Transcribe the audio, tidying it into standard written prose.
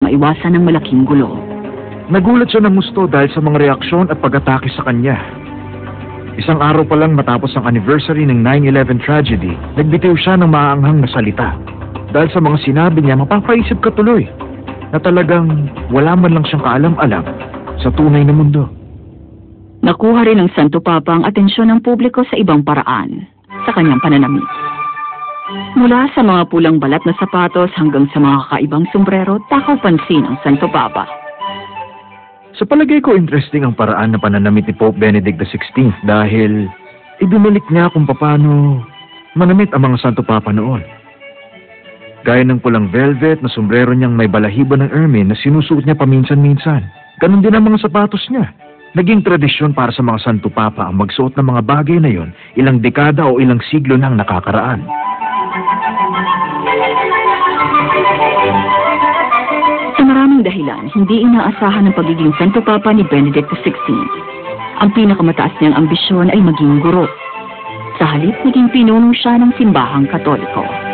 maiwasan ng malaking gulo. Nagulat siya ng gusto dahil sa mga reaksyon at pag-atake sa kanya. Isang araw pa lang matapos ang anniversary ng 9/11 tragedy, nagbitiw siya ng maaanghang na salita. Dahil sa mga sinabi niya, mapapaisip ka tuloy na talagang wala man lang siyang kaalam-alam sa tunay na mundo. Nakuha rin ng Santo Papa ang atensyon ng publiko sa ibang paraan sa kanyang pananamit. Mula sa mga pulang balat na sapatos hanggang sa mga kakaibang sombrero, takaw pansin ang Santo Papa. Sa palagay ko, interesting ang paraan na pananamit ni Pope Benedict XVI dahil ibinalik niya kung paano manamit ang mga Santo Papa noon. Gaya ng pulang velvet na sombrero niyang may balahibo ng ermine na sinusuot niya paminsan-minsan. Ganon din ang mga sapatos niya. Naging tradisyon para sa mga Santo Papa ang magsuot ng mga bagay na yon ilang dekada o ilang siglo nang nakakaraan. Sa maraming dahilan, hindi inaasahan ang pagiging Santo Papa ni Benedict XVI. Ang pinakamataas niyang ambisyon ay maging guro. Sa halip, naging pinuno siya ng simbahang Katoliko.